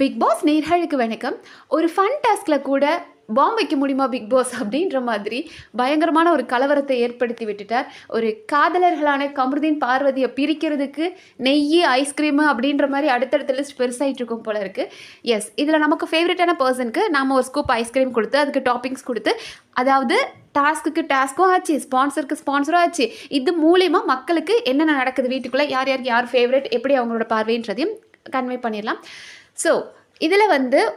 Big pass நேயர்களுக்கு வணக்கம். ஒரு ஃபன் டாஸ்கில் கூட பாம் வைக்க முடியுமா பிக் பாஸ் அப்படின்ற மாதிரி பயங்கரமான ஒரு கலவரத்தை ஏற்படுத்தி விட்டுட்டார். ஒரு காதலர்களான கமருதீன் பார்வதியை பிரிக்கிறதுக்கு நெய் ஐஸ்கிரீமு அப்படின்ற மாதிரி அடுத்தடுத்த லிஸ்ட் பெருசாகிட்டு இருக்கும் போல இருக்குது. எஸ், இதில் நமக்கு ஃபேவரட்டான பர்சனுக்கு நாம் ஒரு ஸ்கூப் ஐஸ்கிரீம் கொடுத்து அதுக்கு டாப்பிங்ஸ் கொடுத்து, அதாவது டாஸ்க்கு டாஸ்க்கும் ஆச்சு, ஸ்பான்சருக்கு ஸ்பான்சரும் ஆச்சு. இது மூலிமா மக்களுக்கு என்னென்ன நடக்குது, வீட்டுக்குள்ளே யார் யாருக்கு யார் ஃபேவரட், எப்படி அவங்களோட பார்வைன்றதையும் கன்வே பண்ணிடலாம். ஸோ இதில்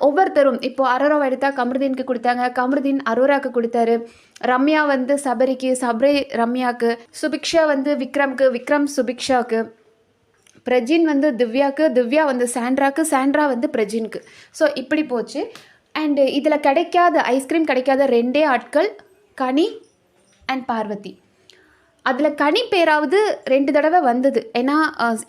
ஒவ்வொருத்தரும் இப்போது அரோராவை எடுத்தால் கமருதீனுக்கு கொடுத்தாங்க, கமருதீன் அரோராவுக்கு கொடுத்தாரு, ரம்யா சபரிக்கு, சபரி ரம்யாவுக்கு, சுபிக்ஷா விக்ரம்க்கு, விக்ரம் சுபிக்ஷாவுக்கு, பிரஜின் திவ்யாவுக்கு, திவ்யா சாண்ட்ராவுக்கு, சாண்ட்ரா பிரஜினுக்கு. ஸோ இப்படி போச்சு. அண்டு இதில் கிடைக்காத ஐஸ்கிரீம் கிடைக்காத ரெண்டே ஆட்கள் கனி அண்ட் பார்வதி. அதில் கனி பேராவது 2 தடவை வந்தது. ஏன்னா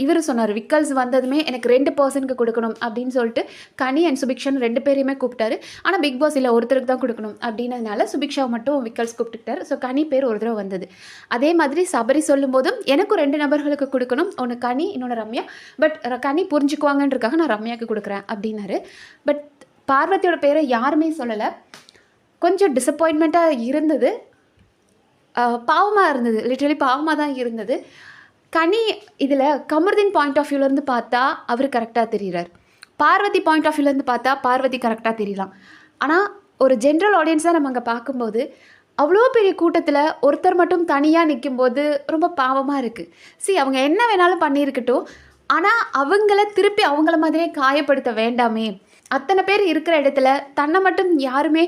இவர் சொன்னார், விக்கல்ஸ் வந்ததுமே எனக்கு 2 பர்சனுக்கு கொடுக்கணும் அப்படின்னு சொல்லிட்டு கனி அண்ட் சுபிக்ஷன் 2 பேரையுமே கூப்பிட்டாரு. ஆனால் பிக் பாஸ் இல்லை, ஒருத்தருக்கு தான் கொடுக்கணும் அப்படின்னதுனால சுபிக்ஷாவை மட்டும் விக்கல்ஸ் கூப்பிட்டுக்கிட்டாரு. ஸோ கனி பேர் ஒரு தடவை வந்தது. அதே மாதிரி சபரி சொல்லும் போதும் எனக்கும் 2 நபர்களுக்கு கொடுக்கணும், ஒன்று கனி இன்னொன்று ரம்யா, பட் கனி புரிஞ்சுக்குவாங்கன்றதுக்காக நான் ரம்யாவுக்கு கொடுக்குறேன் அப்படின்னாரு. பட் பார்வதியோட பேரை யாருமே சொல்லலை. கொஞ்சம் டிசப்பாயின்மெண்ட்டாக இருந்தது, பாவமாக இருந்தது, லிட்டரலி பாவமாக தான் இருந்தது. கனி இதில் கமருதீன் பாயிண்ட் ஆஃப் வியூலேருந்து பார்த்தா அவர் கரெக்டாக தெரிகிறார், பார்வதி பாயிண்ட் ஆஃப் வியூலேருந்து பார்த்தா பார்வதி கரெக்டாக தெரியலாம். ஆனால் ஒரு ஜென்ரல் ஆடியன்ஸாக நம்ம அங்கே பார்க்கும்போது அவ்வளோ பெரிய கூட்டத்தில் ஒருத்தர் மட்டும் தனியாக நிற்கும்போது ரொம்ப பாவமாக இருக்குது. அவங்க என்ன வேணாலும் பண்ணியிருக்கட்டும், ஆனால் அவங்கள திருப்பி அவங்கள மாதிரியே காயப்படுத்த வேண்டாமே. அத்தனை பேர் இருக்கிற இடத்துல தன்னை மட்டும் யாருமே,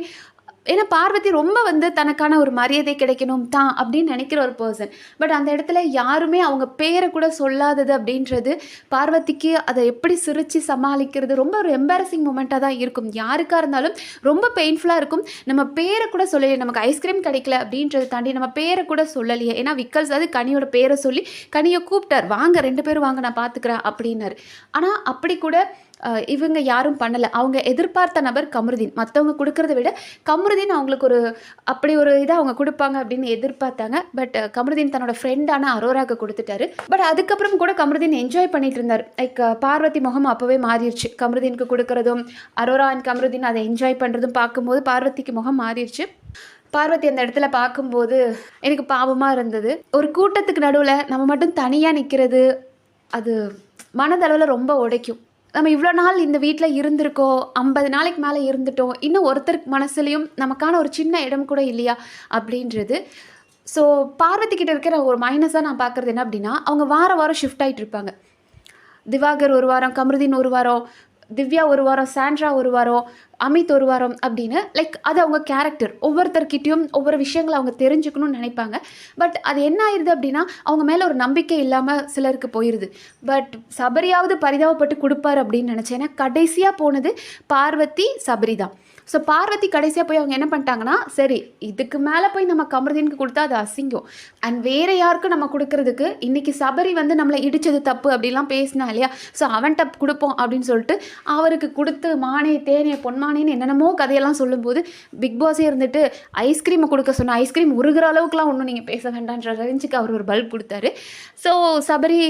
ஏன்னா பார்வதி ரொம்ப தனக்கான ஒரு மரியாதை கிடைக்கணும் தான் அப்படின்னு நினைக்கிற ஒரு பர்சன். பட் அந்த இடத்துல யாருமே அவங்க பேரை கூட சொல்லாதது அப்படின்றது பார்வதிக்கு அதை எப்படி சிரித்து சமாளிக்கிறது ரொம்ப ஒரு எம்பாரசிங் மூமெண்ட்டாக தான் இருக்கும். யாருக்காக இருந்தாலும் ரொம்ப பெயின்ஃபுல்லாக இருக்கும். நம்ம பேரை கூட சொல்லலையே, நமக்கு ஐஸ்கிரீம் கிடைக்கல அப்படின்றத தாண்டி நம்ம பேரை கூட சொல்லலையே. ஏன்னா விக்கல்ஸ் கனியோட பேரை சொல்லி கனியை கூப்பிட்டார், வாங்க 2 பேரும் வாங்க நான் பார்த்துக்கிறேன் அப்படின்னாரு. ஆனால் அப்படி கூட இவங்க யாரும் பண்ணலை. அவங்க எதிர்பார்த்த நபர் கமருதீன். மற்றவங்க கொடுக்கறத விட கமருதீன் அவங்களுக்கு ஒரு அப்படி ஒரு இதை அவங்க கொடுப்பாங்க அப்படின்னு எதிர்பார்த்தாங்க. பட் கமருதீன் தன்னோட ஃப்ரெண்டான அரோராவுக்கு கொடுத்துட்டாரு. பட் அதுக்கப்புறம் கூட கமருதீன் என்ஜாய் பண்ணிட்டு இருந்தார். லைக் பார்வதி முகம் அப்போவே மாறிடுச்சு. கமருதீனுக்கு கொடுக்குறதும் அரோரா அண்ட் கமருதீன் அதை என்ஜாய் பண்ணுறதும் பார்க்கும்போது பார்வதிக்கு முகம் மாறிடுச்சு. பார்வதி அந்த இடத்துல பார்க்கும்போது எனக்கு பாவமாக இருந்தது. ஒரு கூட்டத்துக்கு நடுவில் நம்ம மட்டும் தனியாக நிற்கிறது அது மனதளவில் ரொம்ப உடைக்கும். நம்ம இவ்வளோ நாள் இந்த வீட்டில் இருந்திருக்கோம், 50 நாளைக்கு மேலே இருந்துட்டோம், இன்னும் ஒருத்தருக்கு மனசுலையும் நமக்கான ஒரு சின்ன இடம் கூட இல்லையா அப்படின்றது. ஸோ பார்வதிக்கிட்ட இருக்கிற ஒரு மைனஸாக நான் பார்க்குறது என்ன அப்படின்னா, அவங்க வாரம் ஷிஃப்ட் ஆகிட்டு இருப்பாங்க. திவாகர் ஒரு வாரம், கமருதீன் ஒரு வாரம், திவ்யா ஒரு வாரம், சாண்ட்ரா ஒரு வாரம், அமித் ஒரு வாரம் அப்படின்னு. லைக் அது அவங்க கேரக்டர். ஒவ்வொருத்தர்கிட்டையும் ஒவ்வொரு விஷயங்களை அவங்க தெரிஞ்சுக்கணும்னு நினைப்பாங்க. பட் அது என்ன ஆயிடுது அப்படின்னா, அவங்க மேலே ஒரு நம்பிக்கை இல்லாமல் சிலருக்கு போயிடுது. பட் சபரியாவது பரிதாபப்பட்டு கொடுப்பார் அப்படின்னு நினச்சேன். ஏன்னா கடைசியாக போனது பார்வதி சபரி தான். ஸோ பார்வதி கடைசியாக போய் அவங்க என்ன பண்ணிட்டாங்கன்னா, சரி இதுக்கு மேலே போய் நம்ம கமருதீனுக்கு கொடுத்தா அது அசிங்கம், அண்ட் வேறு யாருக்கும் நம்ம கொடுக்கறதுக்கு இன்றைக்கி சபரி நம்மளை இடித்தது தப்பு அப்படிலாம் பேசினா இல்லையா, ஸோ அவன்கிட்ட கொடுப்போம் அப்படின்னு சொல்லிட்டு அவருக்கு கொடுத்து மானே தேனே பொன்மானேன்னு என்னென்னமோ கதையெல்லாம் சொல்லும்போது பிக் பாஸே இருந்துட்டு ஐஸ்கிரீமை கொடுக்க சொன்ன, ஐஸ்கிரீம் உருகிற அளவுக்குலாம் ஒன்றும் நீங்கள் பேச வேண்டான்ற ரேஞ்சுக்கு அவர் ஒரு பல்ப் கொடுத்தாரு. ஸோ சபரி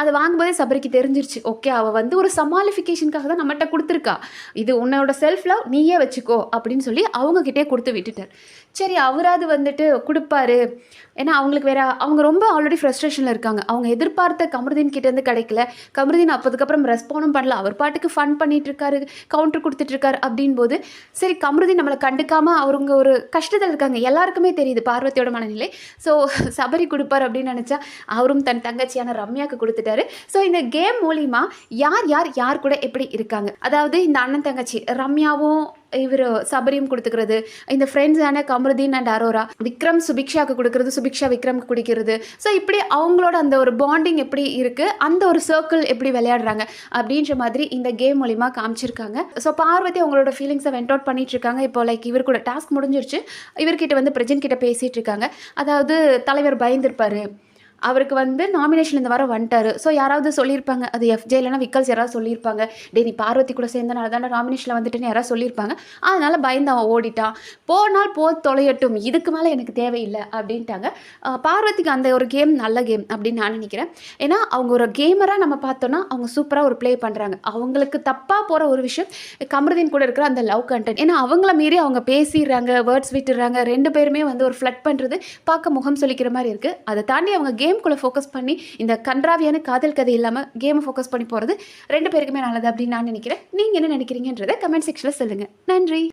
அதை வாங்கும்போதே சபரிக்கு தெரிஞ்சிருச்சு, ஓகே அவள் ஒரு சமாளிஃபிகேஷனுக்காக தான் நம்மகிட்ட கொடுத்துருக்கா, இது உன்னோட செல்ஃப் லவ் நீயே வச்சுக்கோ அப்படின்னு சொல்லி அவங்கக்கிட்டே கொடுத்து விட்டுட்டார். சரி அவராது கொடுப்பாரு. ஏன்னா அவங்களுக்கு வேற, அவங்க ரொம்ப ஆல்ரெடி ஃப்ரஸ்ட்ரேஷனில் இருக்காங்க. அவங்க எதிர்பார்த்த கமருதீன் கிட்டேருந்து கிடைக்கல. கமருதீன் அப்போதுக்கப்புறம் ரெஸ்பாண்டும் பண்ணல, அவர் பாட்டுக்கு ஃபன் பண்ணிட்டு இருக்காரு, கவுண்டர் கொடுத்துட்ருக்காரு அப்படின் போது சரி கமருதீன் நம்மளை கண்டுக்காமல் அவங்க ஒரு கஷ்டத்தில் இருக்காங்க. எல்லாருக்குமே தெரியுது பார்வதியோட மனநிலை. ஸோ சபரி கொடுப்பார் அப்படின்னு நினச்சா அவரும் தன் தங்கச்சியான ரம்யாவுக்கு கொடுத்துட்டாரு. ஸோ இந்த கேம் மூலிமா யார் கூட எப்படி இருக்காங்க, அதாவது இந்த அண்ணன் தங்கச்சி ரம்யாவும் இவர் சபரியும் கொடுத்துக்கிறது, இந்த ஃப்ரெண்ட்ஸான கமருதீன் அண்ட் அரோரா, விக்ரம் சுபிக்ஷாவுக்கு கொடுக்குறது, சுபிக்ஷா விக்ரம்க்கு குடிக்கிறது. ஸோ இப்படி அவங்களோட அந்த ஒரு பாண்டிங் எப்படி இருக்குது, அந்த ஒரு சர்க்கிள் எப்படி விளையாடுறாங்க அப்படின்ற மாதிரி இந்த கேம் மூலிமா காமிச்சிருக்காங்க. ஸோ பார்வதி அவங்களோட ஃபீலிங்ஸை வெண்ட் அவுட் பண்ணிட்டு இருக்காங்க. இப்போ லைக் இவர் கூட டாஸ்க் முடிஞ்சிருச்சு, இவர்கிட்ட பிரஜன் கிட்ட பேசிகிட்டு இருக்காங்க. அதாவது தலைவர் பயந்துருப்பார், அவருக்கு வந்து நாமினேஷன் இந்த வாரம் வந்துட்டாரு. ஸோ யாராவது சொல்லியிருப்பாங்க, அது எஃப்ஜே இல்லைனா விக்கல்ஸ் யாராவது சொல்லியிருப்பாங்க, டே நீ பார்வதி கூட சேர்ந்தனால தானே நாமினேஷனில் வந்துட்டுன்னு யாராவது சொல்லியிருப்பாங்க. அதனால் பயந்து அவன் ஓடிட்டான். போனால் தொலையட்டும், இதுக்கு மேலே எனக்கு தேவையில்லை அப்படின்ட்டாங்க. பார்வதிக்கு அந்த ஒரு கேம் நல்ல கேம் அப்படின்னு நான் நினைக்கிறேன். ஏன்னா அவங்க ஒரு கேமராக நம்ம பார்த்தோன்னா அவங்க சூப்பராக ஒரு ப்ளே பண்ணுறாங்க. அவங்களுக்கு தப்பாக போகிற ஒரு விஷயம் கமருதீன் கூட இருக்கிற அந்த லவ் கண்டென்ட். ஏன்னா அவங்கள மீறி அவங்க பேசிடுறாங்க, வேர்ட்ஸ் விட்டுறாங்க, 2 பேருமே வந்து ஒரு ஃப்ளட் பண்ணுறது பார்க்க முகம் சொல்லிக்கிற மாதிரி இருக்குது. அதை தாண்டி அவங்க கேம்குள்ளே ஃபோக்கஸ் பண்ணி இந்த கன்றாவியான காதல் கதை இல்லாமல் கேமை ஃபோக்கஸ் பண்ணி போகிறது 2 பேருக்குமே நல்லது அப்படின்னு நான் நினைக்கிறேன். நீங்கள் என்ன நினைக்கிறீங்கன்றதை கமெண்ட் செக்ஷனில் சொல்லுங்கள். நன்றி.